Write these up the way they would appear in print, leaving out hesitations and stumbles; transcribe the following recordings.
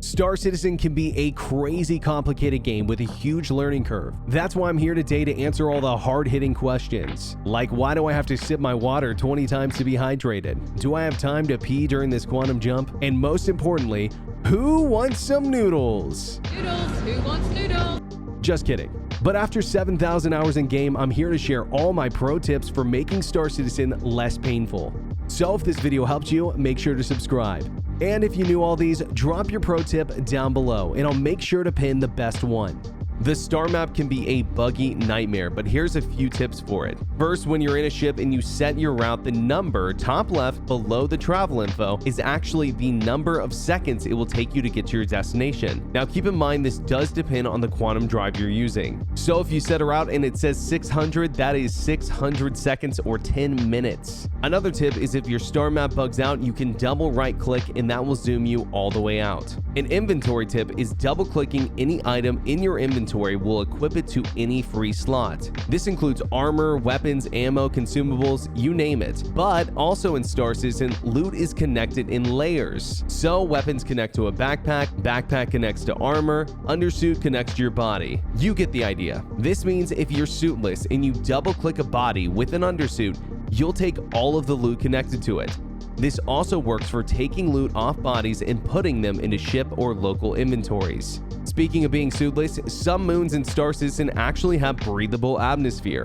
Star Citizen can be a crazy complicated game with a huge learning curve. That's why I'm here today to answer all the hard-hitting questions. Like, why do I have to sip my water 20 times to be hydrated? Do I have time to pee during this quantum jump? And most importantly, who wants some noodles? Noodles, who wants noodles? Just kidding. But after 7,000 hours in game, I'm here to share all my pro tips for making Star Citizen less painful. So if this video helped you, make sure to subscribe. And if you knew all these, drop your pro tip down below and I'll make sure to pin the best one. The star map can be a buggy nightmare, but here's a few tips for it. First, when you're in a ship and you set your route, the number top left below the travel info is actually the number of seconds it will take you to get to your destination. Now keep in mind this does depend on the quantum drive you're using. So if you set a route and it says 600, that is 600 seconds or 10 minutes. Another tip is if your star map bugs out, you can double right click and that will zoom you all the way out. An inventory tip is double clicking any item in your inventory will equip it to any free slot. This includes armor, weapons, ammo, consumables, you name it. But also in Star Citizen, loot is connected in layers. So weapons connect to a backpack, backpack connects to armor, undersuit connects to your body. You get the idea. This means if you're suitless and you double click a body with an undersuit, you'll take all of the loot connected to it. This also works for taking loot off bodies and putting them into ship or local inventories. Speaking of being suitless, some moons in Star Citizen actually have breathable atmosphere,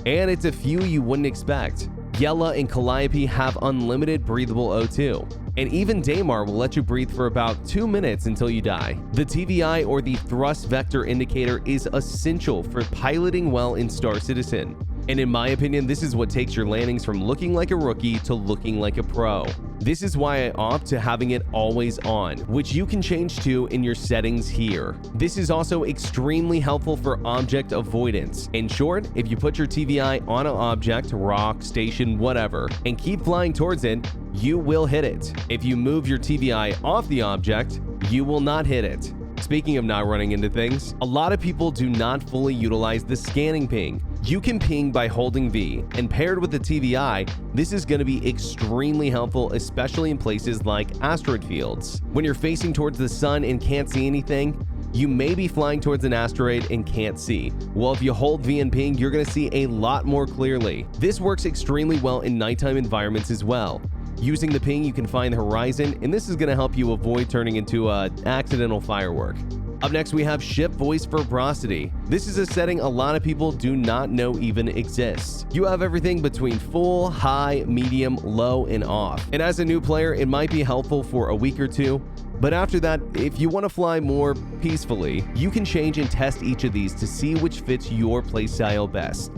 and it's a few you wouldn't expect. Yela and Calliope have unlimited breathable O2, and even Daymar will let you breathe for about 2 minutes until you die. The TVI, or the Thrust Vector Indicator, is essential for piloting well in Star Citizen. And in my opinion, this is what takes your landings from looking like a rookie to looking like a pro. This is why I opt to having it always on, which you can change to in your settings here. This is also extremely helpful for object avoidance. In short, if you put your TVI on an object, rock, station, whatever, and keep flying towards it, you will hit it. If you move your TVI off the object, you will not hit it. Speaking of not running into things, a lot of people do not fully utilize the scanning ping. You can ping by holding V, and paired with the TVI, this is going to be extremely helpful, especially in places like asteroid fields. When you're facing towards the sun and can't see anything, you may be flying towards an asteroid and can't see. Well, if you hold V and ping, you're going to see a lot more clearly. This works extremely well in nighttime environments as well. Using the ping, you can find the horizon, and this is going to help you avoid turning into an accidental firework. Up next, we have ship voice verbosity. This is a setting a lot of people do not know even exists. You have everything between full, high, medium, low, and off. And as a new player, it might be helpful for a week or two. But after that, if you want to fly more peacefully, you can change and test each of these to see which fits your playstyle best.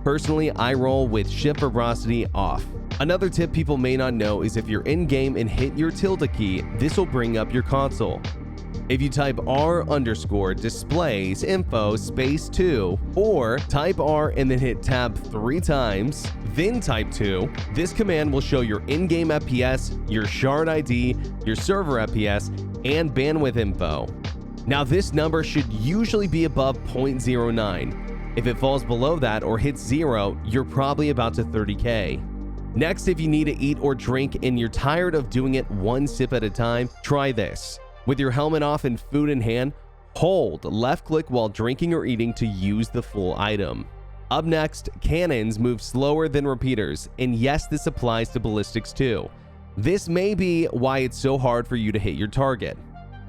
Personally, I roll with ship verbosity off. Another tip people may not know is if you're in game and hit your tilde key, this will bring up your console. If you type R_ displays info space 2, or type R and then hit tab 3 times, then type 2, this command will show your in-game FPS, your shard ID, your server FPS, and bandwidth info. Now this number should usually be above 0.09. If it falls below that or hits 0, you're probably about to 30K. Next, if you need to eat or drink and you're tired of doing it one sip at a time, try this. With your helmet off and food in hand, hold left click while drinking or eating to use the full item. Up next, cannons move slower than repeaters, and yes, this applies to ballistics too. This may be why it's so hard for you to hit your target.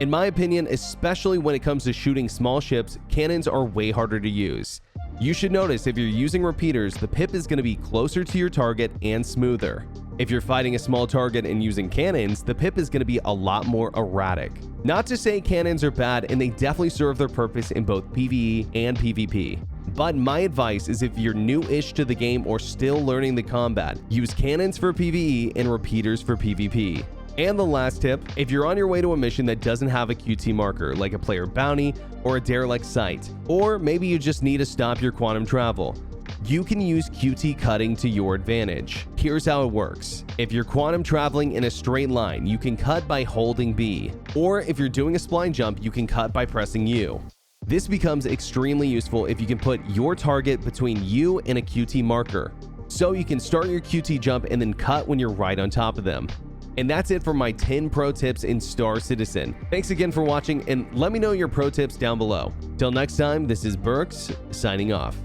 In my opinion, especially when it comes to shooting small ships, cannons are way harder to use. You should notice if you're using repeaters, the pip is going to be closer to your target and smoother. If you're fighting a small target and using cannons, the pip is going to be a lot more erratic. Not to say cannons are bad, and they definitely serve their purpose in both PvE and PvP. But my advice is if you're new-ish to the game or still learning the combat, use cannons for PvE and repeaters for PvP. And the last tip, if you're on your way to a mission that doesn't have a QT marker, like a player bounty or a derelict site, or maybe you just need to stop your quantum travel, you can use QT cutting to your advantage. Here's how it works. If you're quantum traveling in a straight line, you can cut by holding B. Or if you're doing a spline jump, you can cut by pressing U. This becomes extremely useful if you can put your target between you and a QT marker. So you can start your QT jump and then cut when you're right on top of them. And that's it for my 10 pro tips in Star Citizen. Thanks again for watching, and let me know your pro tips down below. Till next time, this is Berks signing off.